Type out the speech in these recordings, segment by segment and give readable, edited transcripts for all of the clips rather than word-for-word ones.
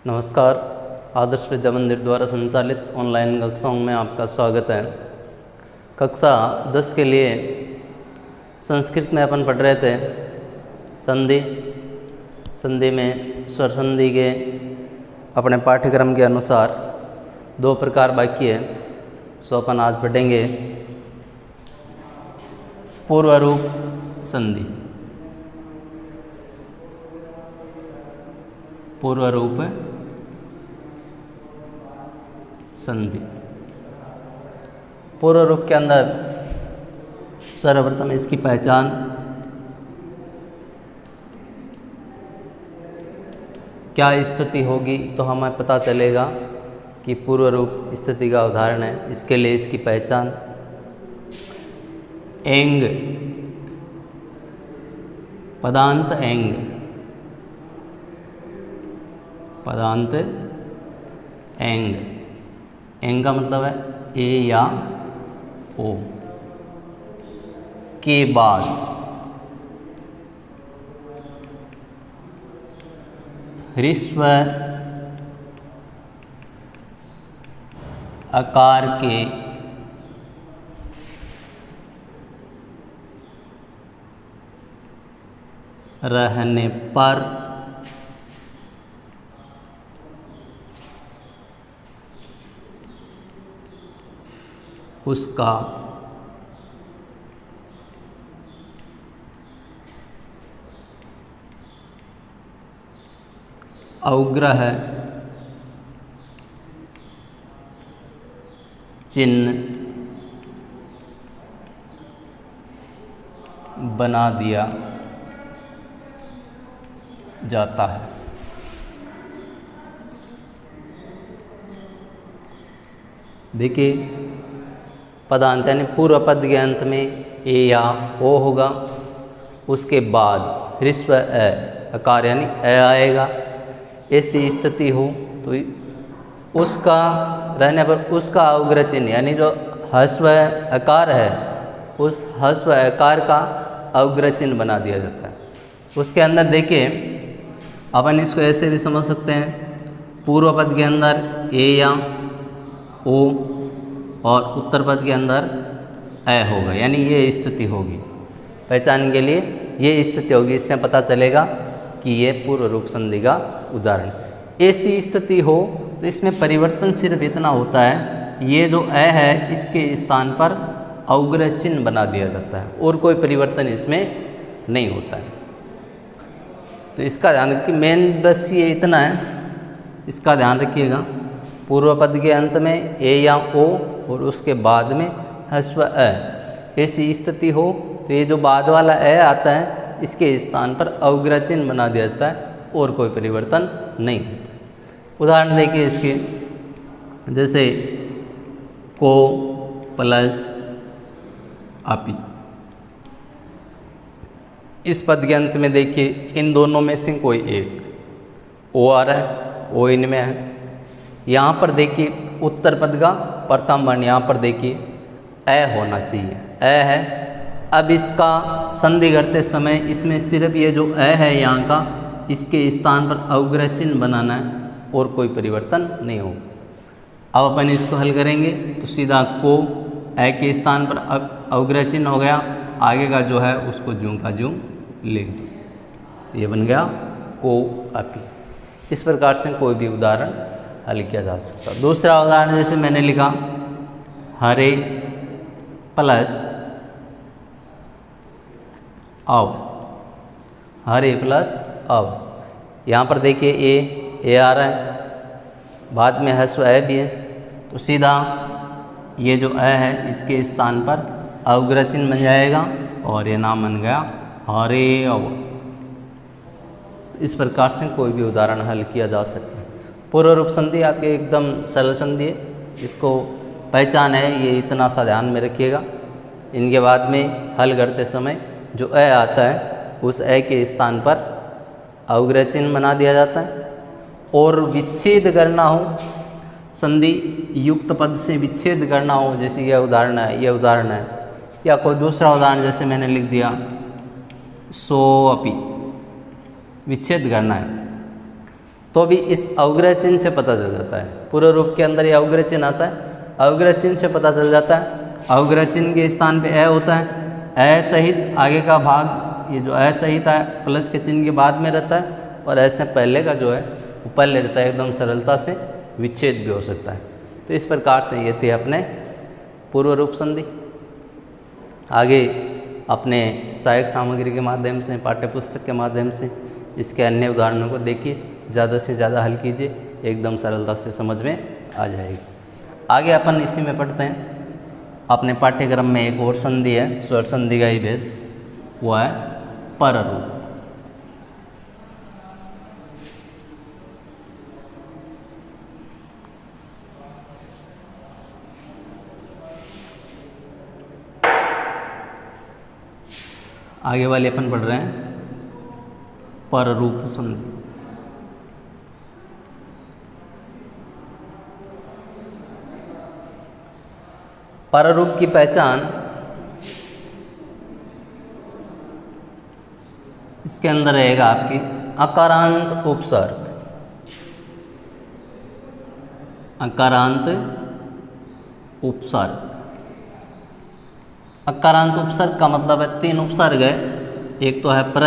नमस्कार। आदर्श विद्या मंदिर द्वारा संचालित ऑनलाइन कक्षाओं में आपका स्वागत है। कक्षा 10 के लिए संस्कृत में अपन पढ़ रहे थे संधि। संधि में स्वर संधि के अपने पाठ्यक्रम के अनुसार 2 प्रकार बाकी है, सो अपन आज पढ़ेंगे पूर्व रूप संधि। पूर्व रूप संधि। पूर्व रूप के अंदर सर्वप्रथम इसकी पहचान, क्या स्थिति होगी तो हमें पता चलेगा कि पूर्व रूप स्थिति का उदाहरण है। इसके लिए इसकी पहचान एंग, पदांत एंग, पदांत एंग। एंग का मतलब है ए या ओ के बाद ह्रस्व आकार के रहने पर उसका अवग्रह चिन्ह बना दिया जाता है। देखिए, पदांत यानी पूर्व पद के अंत में ए या ओ होगा, उसके बाद ह्रस्व अ आकार यानी अ आएगा। ऐसी स्थिति हो तो उसका रहने पर उसका अवग्रह चिन्ह यानी जो ह्रस्व आकार है उस ह्रस्व आकार का अवग्रह चिन्ह बना दिया जाता है। उसके अंदर देखिए, अपन इसको ऐसे भी समझ सकते हैं, पूर्व पद के अंदर ए या ओ और उत्तर पद के अंदर अ होगा, यानी ये स्थिति होगी। पहचान के लिए ये स्थिति होगी, इससे पता चलेगा कि ये पूर्व रूप संधि का उदाहरण। ऐसी स्थिति हो तो इसमें परिवर्तन सिर्फ इतना होता है, ये जो अ है इसके स्थान पर अवग्रह चिन्ह बना दिया जाता है और कोई परिवर्तन इसमें नहीं होता है। तो इसका ध्यान रखिए, मेन बस ये इतना है, इसका ध्यान रखिएगा। पूर्व पद के अंत में ए या ओ और उसके बाद में ह्रस्व अ, ऐसी स्थिति हो तो ये जो बाद वाला अ आता है इसके स्थान पर अवग्रह चिन्ह बना दिया जाता है और कोई परिवर्तन नहीं होता। उदाहरण देखिए इसके, जैसे को प्लस आपी। इस पद के अंत में देखिए, इन दोनों में से कोई एक ओ आ रहा है, ओ इनमें है। यहाँ पर देखिए उत्तर पद का प्रथम वर्ण यहाँ पर देखिए अ होना चाहिए, अ है। अब इसका संधि करते समय इसमें सिर्फ ये जो अ है यहाँ का, इसके स्थान पर अवग्रह चिन्ह बनाना है और कोई परिवर्तन नहीं होगा। अब अपन इसको हल करेंगे तो सीधा को अ के स्थान पर अवग्रह चिन्ह हो गया, आगे का जो है उसको ज्यों का ज्यों लिख दो, ये बन गया को अपी। इस प्रकार से कोई भी उदाहरण हल किया जा सकता है। दूसरा उदाहरण जैसे मैंने लिखा हरे प्लस अव, हरे प्लस अव। यहाँ पर देखिए ए आ रहा है, बाद में ह्रस्व अ भी है, तो सीधा ये जो अ है इसके स्थान पर अवग्रह चिन्ह बन जाएगा और ये नाम बन गया हरे अव। इस प्रकार से कोई भी उदाहरण हल किया जा सकता है। पूर्व रूप संधि आपके एकदम सरल संधि है, इसको पहचान है, ये इतना सा ध्यान में रखिएगा। इनके बाद में हल करते समय जो अ आता है उस अ के स्थान पर अवग्रह चिन्ह बना दिया जाता है। और विच्छेद करना हो, संधि युक्त पद से विच्छेद करना हो, जैसे यह उदाहरण है, यह उदाहरण है, या कोई दूसरा उदाहरण जैसे मैंने लिख दिया सो अपी, विच्छेद करना है, तो तो भी इस अवग्रह चिन्ह से पता चल जाता है। पूर्व रूप के अंदर ये अवग्रह चिन्ह आता है, अवग्रह चिन्ह से पता चल जाता है। अवग्रह चिन्ह के स्थान पे अ होता है, अ सहित आगे का भाग, ये जो अ सहित है प्लस के चिन्ह के बाद में रहता है, और ऐसे पहले का जो है वो पहले रहता है, एकदम सरलता से विच्छेद भी हो सकता है। तो इस प्रकार से ये थे अपने पूर्व रूप संधि। आगे अपने सहायक सामग्री के माध्यम से, पाठ्य पुस्तक के माध्यम से इसके अन्य उदाहरणों को देखिए, ज़्यादा से ज़्यादा हल कीजिए, एकदम सरलता से समझ में आ जाएगी। आगे अपन इसी में पढ़ते हैं। अपने पाठ्यक्रम में एक और संधि है, स्वर संधि का ही भेद, वो है पररूप। आगे वाले अपन पढ़ रहे हैं पररूप संधि। पररूप की पहचान इसके अंदर रहेगा आपकी अकारांत उपसर्ग। अकारांत उपसर्ग, अकारांत उपसर्ग का मतलब है 3 उपसर्ग है, एक तो है प्र,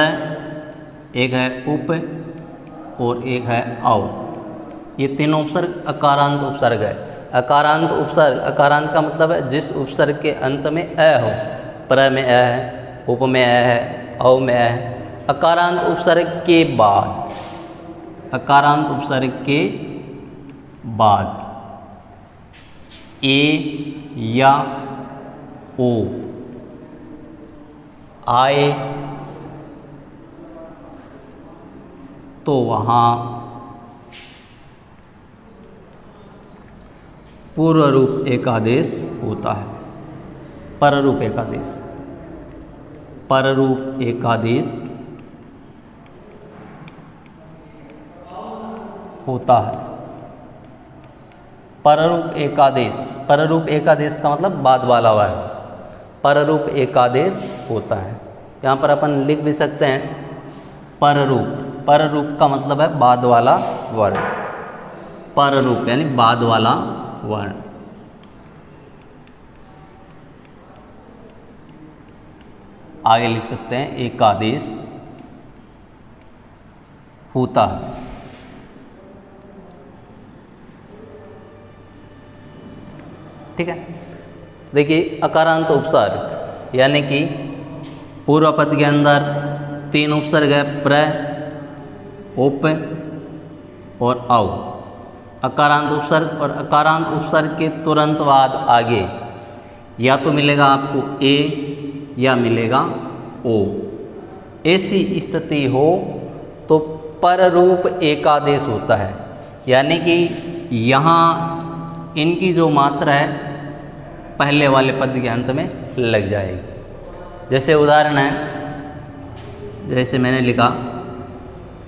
एक है उप और एक है औ। ये तीनों उपसर्ग अकारांत उपसर्ग है। अकारांत उपसर्ग, अकारांत का मतलब है जिस उपसर्ग के अंत में अ हो। प्र में अ है, उप में अ है, औ में अ है। अकारांत उपसर्ग के बाद, अकारांत उपसर्ग के बाद ए या ओ आए तो वहाँ पूर्व रूप एकादेश होता है। पररूप एकादेश, पररूप एकादेश होता है। पररूप एकादेश, पररूप एकादेश का मतलब बाद वाला वर्ण, पररूप एकादेश होता है। यहाँ पर अपन लिख भी सकते हैं पररूप, पररूप का मतलब है बाद वाला वर्ण, पररूप यानी बाद वाला वर्ण। आगे लिख सकते हैं एकादेश होता है। ठीक है, देखिए अकारांत उपसर्ग यानी कि पूर्व पद के अंदर 3 उपसर्ग है, प्र, उप और औ। अकारांत उपसर्ग और अकारांत उपसर्ग के तुरंत बाद आगे या तो मिलेगा आपको ए या मिलेगा ओ। ऐसी स्थिति हो तो पररूप एकादेश होता है, यानी कि यहाँ इनकी जो मात्रा है पहले वाले पद के अंत में लग जाएगी। जैसे उदाहरण है, जैसे मैंने लिखा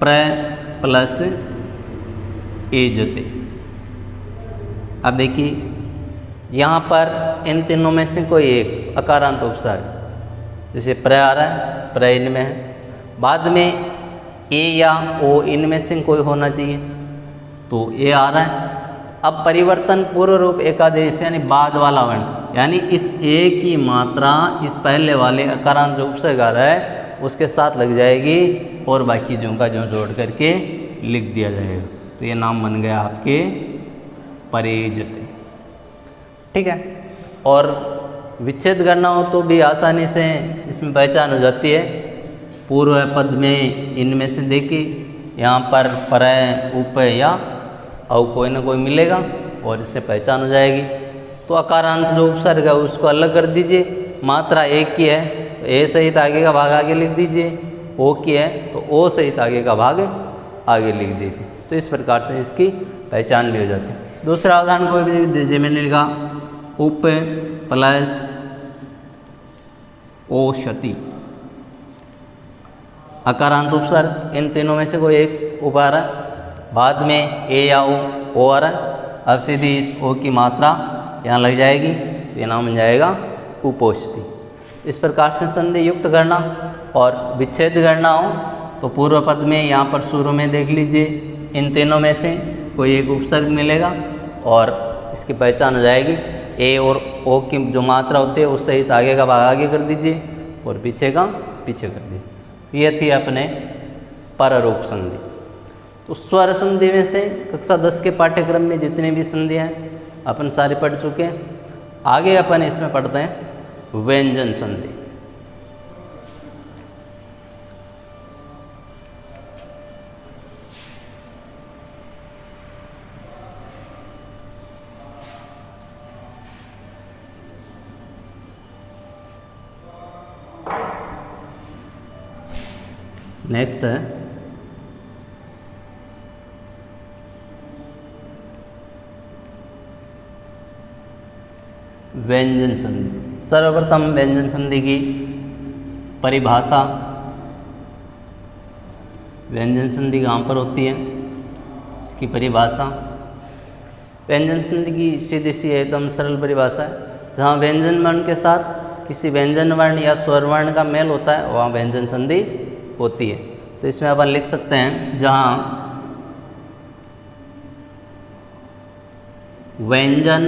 प्र प्लस एजते। अब देखिए यहाँ पर इन तीनों में से कोई एक अकारांत उपसर्ग, जैसे प्र आ रहा है, प्र इनमें है, बाद में ए या ओ इनमें से कोई होना चाहिए, तो ए आ रहा है। अब परिवर्तन पूर्व रूप एकादेश यानी बाद वाला वर्ण, यानी इस ए की मात्रा इस पहले वाले अकारांत जो उपसर्ग आ रहा है उसके साथ लग जाएगी और बाकी जो का जो जोड़ करके लिख दिया जाएगा। तो ये नाम बन गया आपके परेजते। ठीक है, और विच्छेद करना हो तो भी आसानी से इसमें पहचान हो जाती है। पूर्व पद में इनमें से देखिए यहाँ पर प्र, उप या औ कोई ना कोई मिलेगा और इससे पहचान हो जाएगी। तो अकारांत जो उपसर्ग है उसको अलग कर दीजिए, मात्रा एक की है तो ए सहित आगे का भाग आगे लिख दीजिए, ओ की है तो ओ सहित आगे का भाग आगे लिख दीजिए। तो इस प्रकार से इसकी पहचान भी हो जाती है। दूसरा उदाहरण कोई भी दीजिए, मैंने लिखा उप प्लस औषधि। अकारांत उपसर्ग इन तीनों में से कोई एक उप आ रहा है, बाद में ए या ओ आ रहा है। अब सीधी इस ओ की मात्रा यहाँ लग जाएगी, तो ये नाम बन जाएगा उपौषधि। इस प्रकार से संधि युक्त करना और विच्छेद करना हो तो पूर्व पद में यहाँ पर शुरू में देख लीजिए इन तीनों में से कोई एक उपसर्ग मिलेगा और इसकी पहचान हो जाएगी। ए और ओ की जो मात्रा होती है उस सहित आगे का भाग आगे कर दीजिए और पीछे का पीछे कर दीजिए। ये थी अपने पररूप संधि। तो स्वर संधि में से कक्षा 10 के पाठ्यक्रम में जितने भी संधियाँ हैं अपन सारे पढ़ चुके हैं। आगे अपन इसमें पढ़ते हैं व्यंजन संधि। नेक्स्ट है व्यंजन संधि। सर्वप्रथम व्यंजन संधि की परिभाषा। व्यंजन संधि कहाँ पर होती है, इसकी परिभाषा। व्यंजन संधि की सीधी सी एकदम सरल परिभाषा है। जहाँ व्यंजन वर्ण के साथ किसी व्यंजन वर्ण या स्वर वर्ण का मेल होता है वहाँ व्यंजन संधि होती है। तो इसमें अपन लिख सकते हैं जहाँ व्यंजन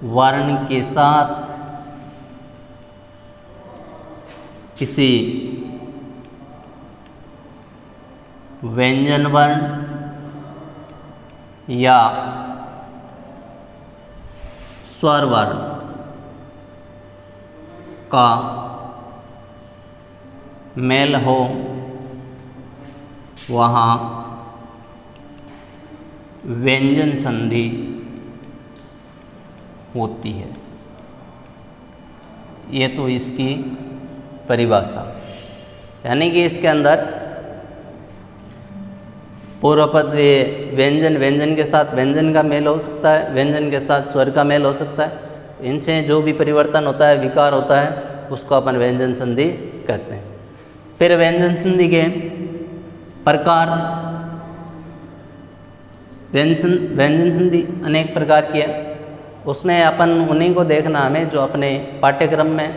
वर्ण के साथ किसी व्यंजन वर्ण या स्वर वर्ण का मेल हो वहाँ व्यंजन संधि होती है। ये तो इसकी परिभाषा, यानी कि इसके अंदर पूर्व पद व्यंजन के साथ व्यंजन का मेल हो सकता है, व्यंजन के साथ स्वर का मेल हो सकता है। इनसे जो भी परिवर्तन होता है, विकार होता है, उसको अपन व्यंजन संधि कहते हैं। फिर व्यंजन संधि के प्रकार। व्यंजन संधि अनेक प्रकार की है, उसमें अपन उन्हीं को देखना हमें जो अपने पाठ्यक्रम में।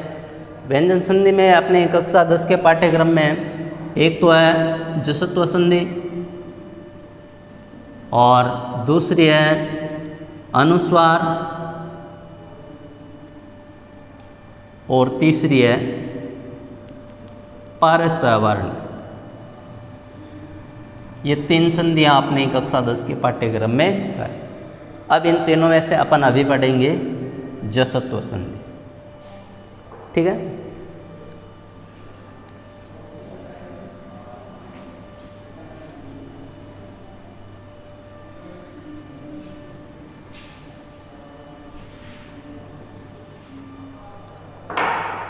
व्यंजन संधि में अपने कक्षा 10 के पाठ्यक्रम में एक तो है जसत्व संधि और दूसरी है अनुस्वार और तीसरी है परसवर्ण। ये 3 संधियाँ अपने कक्षा 10 के पाठ्यक्रम में है। अब इन तीनों में से अपन अभी पढ़ेंगे जसत्व संधि। ठीक है।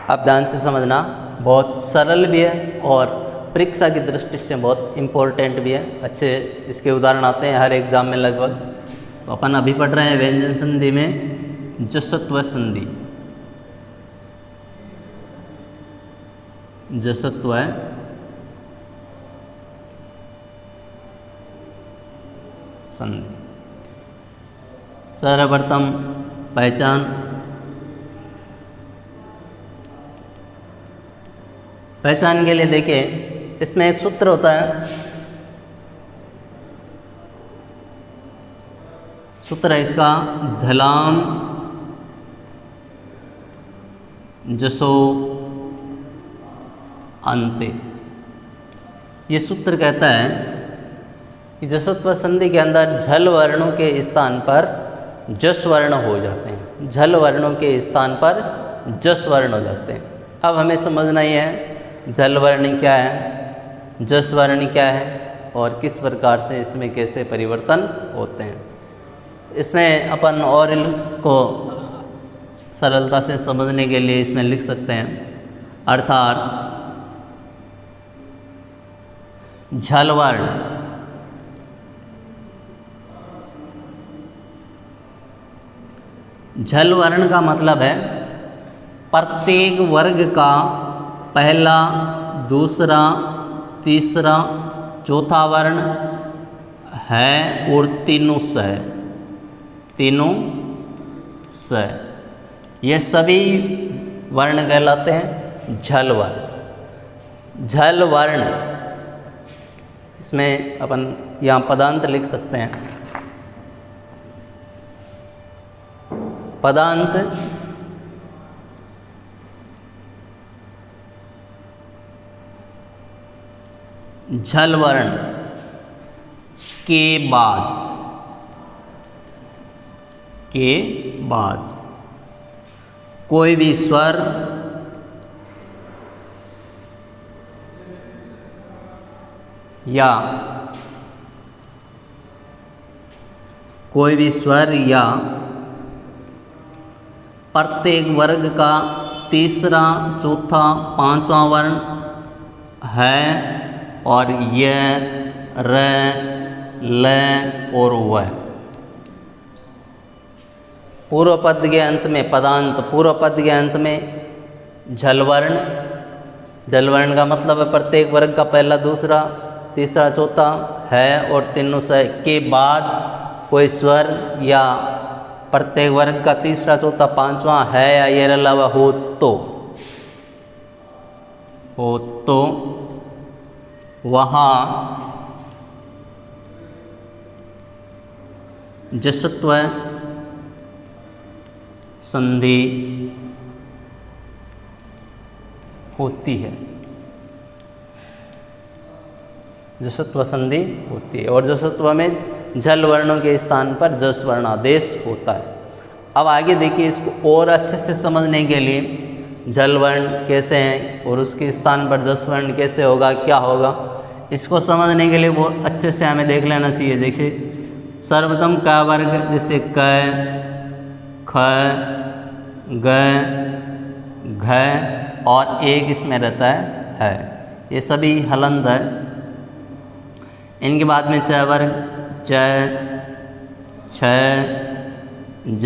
अब ध्यान से समझना, बहुत सरल भी है और परीक्षा की दृष्टि से बहुत इम्पोर्टेंट भी है। अच्छे इसके उदाहरण आते हैं हर एग्जाम में लगभग। तो अपन अभी पढ़ रहे हैं व्यंजन संधि में जसत्व संधि। जसत्व संधि। सर्वप्रथम पहचान के लिए देखिए, इसमें एक सूत्र होता है। सूत्र है इसका झलाम जसो अंते। ये सूत्र कहता है कि जसत्व संधि के अंदर झल वर्णों के स्थान पर जस वर्ण हो जाते हैं, झल वर्णों के स्थान पर जस वर्ण हो जाते हैं। अब हमें समझना ही है झल वर्ण क्या है, जस वर्ण क्या है और किस प्रकार से इसमें कैसे परिवर्तन होते हैं। इसमें अपन और इसको सरलता से समझने के लिए इसमें लिख सकते हैं, अर्थात झल वर्ण झल वर्ण का मतलब है प्रत्येक वर्ग का पहला, दूसरा, तीसरा, चौथा वर्ण है और तीनों स है। तीनों स ये सभी वर्ण कहलाते हैं झल वर्ण। झल वर्ण इसमें अपन यहाँ पदांत लिख सकते हैं। पदांत झल वर्ण के बाद कोई भी स्वर या प्रत्येक वर्ग का तीसरा, चौथा, पांचवा वर्ण है और य, र, ल और व। पूर्व पद के अंत में पदांत, पूर्व पद के अंत में झलवर्ण, झलवर्ण का मतलब है प्रत्येक वर्ग का पहला, दूसरा, तीसरा, चौथा है और तीनों से के बाद कोई स्वर या प्रत्येक वर्ग का तीसरा, चौथा, पांचवा है या ये अलावा हो तो वहाँ जसत्व संधि होती है। जसत्व संधि होती है और जसत्व में झल वर्णों के स्थान पर जस वर्णादेश होता है। अब आगे देखिए, इसको और अच्छे से समझने के लिए झल वर्ण कैसे हैं और उसके स्थान पर जस वर्ण कैसे होगा, क्या होगा, इसको समझने के लिए बहुत अच्छे से हमें देख लेना चाहिए। देखिए सर्वप्रथम क वर्ग, जैसे क, ख, ग, घ और एक इसमें रहता है, ये सभी हलंत है। इनके बाद में च वर्ग, च, छ, ज,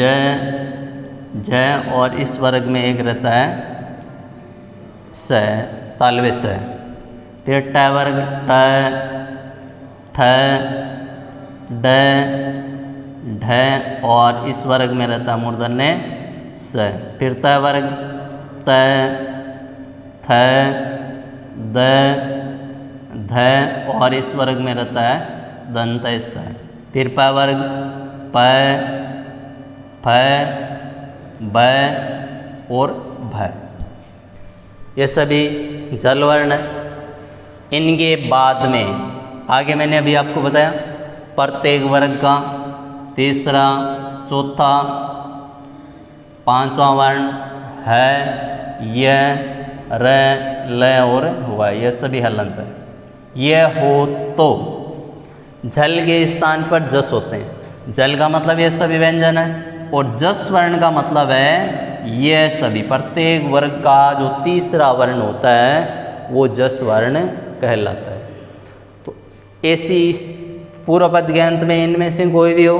झ और इस वर्ग में एक रहता है स, तालवे स। फिर ट वर्ग, ट, ठ, ड, ढ और इस वर्ग में रहता है मूर्धन्य स। फिर त वर्ग, त, थ, द, ध और इस वर्ग में रहता है दंत स। फिर प वर्ग, प, फ, ब और भ, ये सभी जल वर्ण है। इनके बाद में आगे मैंने अभी आपको बताया प्रत्येक वर्ग का तीसरा, चौथा, पांचवा वर्ण है, य, र, ल और व, ये सभी हलंत है। ये हो तो झल के स्थान पर जस होते हैं। जल का मतलब ये सभी व्यंजन है और जस वर्ण का मतलब है ये सभी, प्रत्येक वर्ग का जो तीसरा वर्ण होता है वो जस वर्ण कहलाता है। तो ऐसी पूर्व पद के अंत में इनमें से कोई भी हो,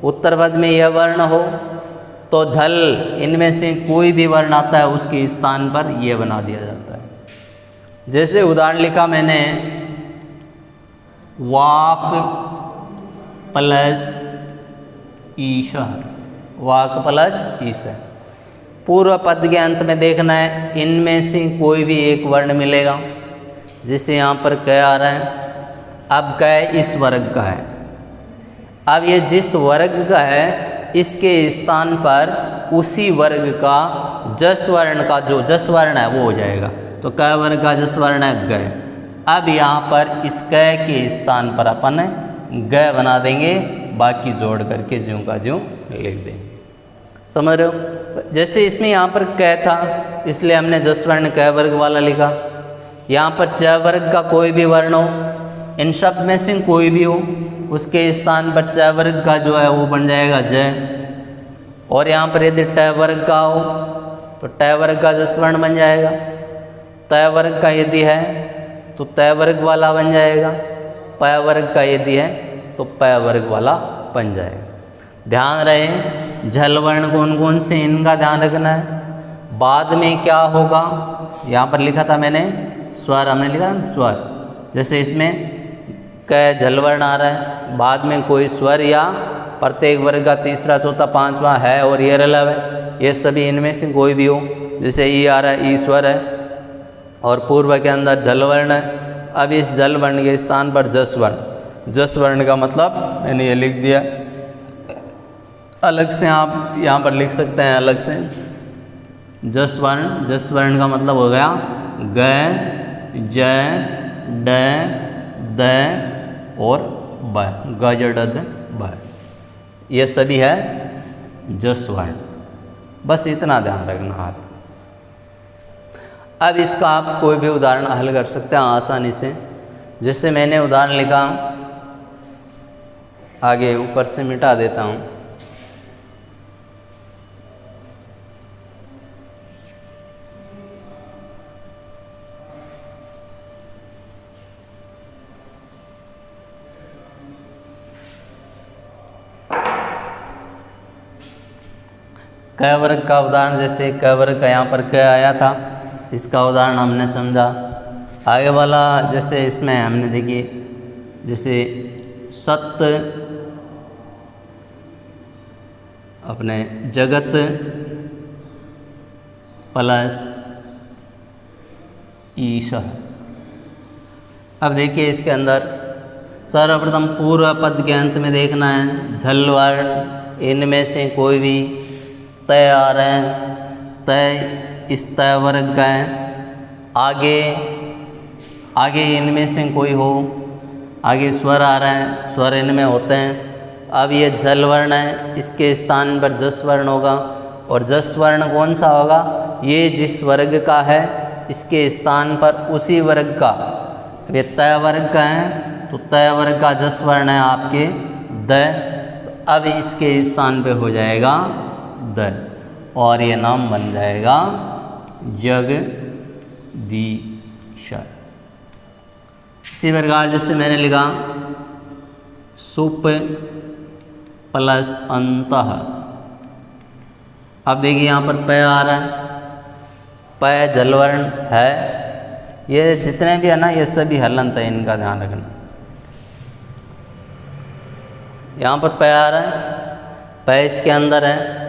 उत्तर पद में यह वर्ण हो तो झल इनमें से कोई भी वर्ण आता है उसके स्थान पर यह बना दिया जाता है। जैसे उदाहरण लिखा मैंने, वाक प्लस ईशा, वाक प्लस ईशा। पूर्व पद के अंत में देखना है इनमें से कोई भी एक वर्ण मिलेगा। जैसे यहाँ पर क आ रहा है, अब क इस वर्ग का है, अब ये जिस वर्ग का है इसके स्थान पर उसी वर्ग का जस वर्ण का जो जस वर्ण है वो हो जाएगा। तो क वर्ग का जस वर्ण है ग। अब यहाँ पर इस क के स्थान पर अपन ग बना देंगे, बाकी जोड़ करके ज्यों का ज्यों लिख देंगे। समझ रहे हो? जैसे इसमें यहाँ पर क था इसलिए हमने जस वर्ण क वर्ग वाला लिखा। यहाँ पर च वर्ग का कोई भी वर्ण हो, इन शब्द में से कोई भी हो, उसके स्थान पर च वर्ग का जो है वो बन जाएगा ज। और यहाँ पर यदि ट वर्ग का हो तो ट वर्ग का जस वर्ण बन जाएगा। त वर्ग का यदि है तो त वर्ग वाला बन जाएगा। प वर्ग का यदि है तो प वर्ग वाला बन जाएगा। ध्यान रहे झल वर्ण कौन कौन से, इनका ध्यान रखना है। बाद में क्या होगा, यहाँ पर लिखा था मैंने स्वर, हमने लिखा स्वर। जैसे इसमें क झल वर्ण आ रहा है, बाद में कोई स्वर या प्रत्येक वर्ग का तीसरा, चौथा, पांचवा है और ये रलव है, ये सभी इनमें से कोई भी हो। जैसे ई आ रहा है, ई स्वर है और पूर्व के अंदर झल वर्ण है। अब इस जल वर्ण के स्थान पर जस वर्ण, जस वर्ण का मतलब मैंने ये लिख दिया। अलग से आप यहाँ पर लिख सकते हैं अलग से। जस वर्ण, जस वर्ण का मतलब हो गया ग, ज, ड, द और ब, ग, ज, ड, द, ब, ये सभी है जस वर्ण। बस इतना ध्यान रखना आप। अब इसका आप कोई भी उदाहरण हल कर सकते हैं आसानी से। जैसे मैंने उदाहरण लिखा, आगे ऊपर से मिटा देता हूँ। क वर्ग का उदाहरण, जैसे क वर्ग का यहाँ पर क आया था, इसका उदाहरण हमने समझा। आगे वाला जैसे इसमें हमने देखिए, जैसे सत्य अपने जगत प्लस ईश। अब देखिए इसके अंदर सर्वप्रथम पूर्व पद के अंत में देखना है झल वर्ण, इनमें से कोई भी तय आ रहे हैं, तय इस तय वर्ग का है। आगे इनमें से कोई हो, आगे स्वर आ रहे हैं, स्वर इनमें होते हैं। अब ये जल वर्ण है, इसके स्थान पर जस वर्ण होगा। और जस वर्ण कौन सा होगा? ये जिस वर्ग का है इसके स्थान पर उसी वर्ग का, ये तय वर्ग का है तो तय वर्ग का जस वर्ण है आपके द, तो अब इसके स्थान पे हो जाएगा द और ये नाम बन जाएगा जगदीश। इसी प्रकार जैसे मैंने लिखा सुप प्लस अंतः। अब देखिए यहाँ पर प आ रहा है, प जलवर्ण है, ये जितने भी है ना ये सभी हलंत है, इनका ध्यान रखना। यहाँ पर प आ रहा है, प इसके अंदर है।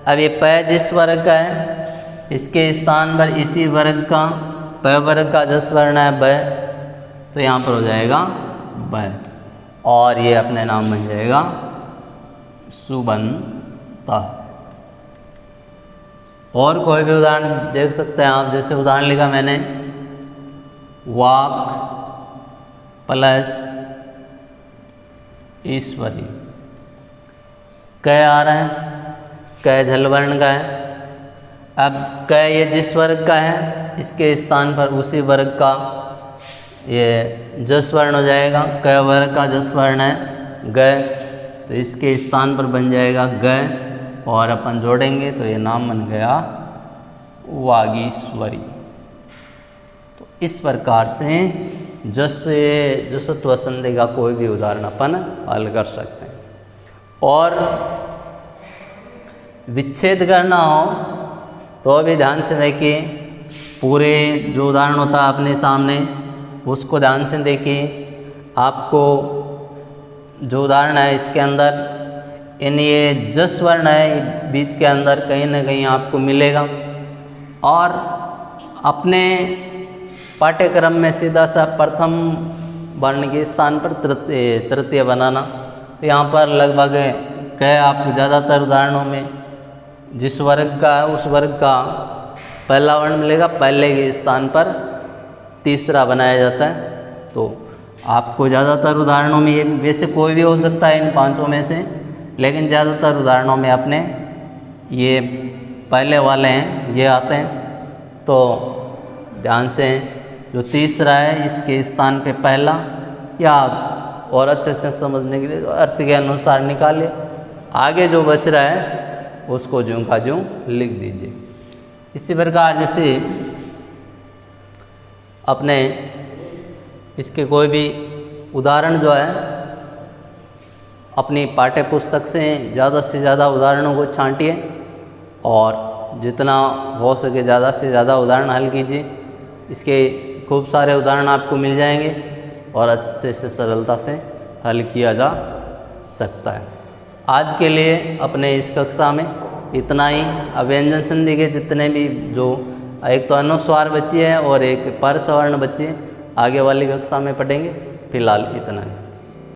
अब ये प जिस वर्ग का है इसके स्थान पर इसी वर्ग का प वर्ग का जस वर्ण है ब, तो यहाँ पर हो जाएगा ब और ये अपने नाम बन जाएगा सुबंता। और कोई भी उदाहरण देख सकते हैं आप। जैसे उदाहरण लिखा मैंने वाक प्लस ईश्वरी। क आ रहा है, क जल वर्ण का है। अब क ये जिस वर्ग का है इसके स्थान पर उसी वर्ग का ये जस वर्ण हो जाएगा। क वर्ग का जस वर्ण है ग, तो इसके स्थान पर बन जाएगा ग और अपन जोड़ेंगे तो ये नाम बन गया वागीश्वरी। तो इस प्रकार से जसत्व संधि का कोई भी उदाहरण अपन हल कर सकते हैं। और विच्छेद करना हो तो भी ध्यान से देखिए, पूरे जो उदाहरण होता है अपने सामने उसको ध्यान से देखिए। आपको जो उदाहरण है इसके अंदर इन ये जस वर्ण है बीच के अंदर कहीं ना कहीं आपको मिलेगा। और अपने पाठ्यक्रम में सीधा सा प्रथम वर्ण के स्थान पर तृतीय बनाना, तो यहाँ पर लगभग कह आपको ज़्यादातर उदाहरणों में जिस वर्ग का है उस वर्ग का पहला वर्ण मिलेगा, पहले के स्थान पर तीसरा बनाया जाता है। तो आपको ज़्यादातर उदाहरणों में ये वैसे कोई भी हो सकता है इन पांचों में से, लेकिन ज़्यादातर उदाहरणों में अपने ये पहले वाले हैं ये आते हैं। तो ध्यान से जो तीसरा है इसके स्थान पे पहला, या और अच्छे से समझने के लिए अर्थ के अनुसार निकालिए। आगे जो बच रहा है उसको ज्यों का ज्यों लिख दीजिए। इसी प्रकार जैसे अपने इसके कोई भी उदाहरण जो है अपनी पाठ्य पुस्तक से ज़्यादा उदाहरणों को छांटिए और जितना हो सके ज़्यादा से ज़्यादा उदाहरण हल कीजिए। इसके खूब सारे उदाहरण आपको मिल जाएंगे और अच्छे से सरलता से हल किया जा सकता है। आज के लिए अपने इस कक्षा में इतना ही। अव्यंजन संधि के जितने भी जो एक तो अनुस्वार बची है और एक परसवर्ण बची है, आगे वाली कक्षा में पढ़ेंगे। फिलहाल इतना ही।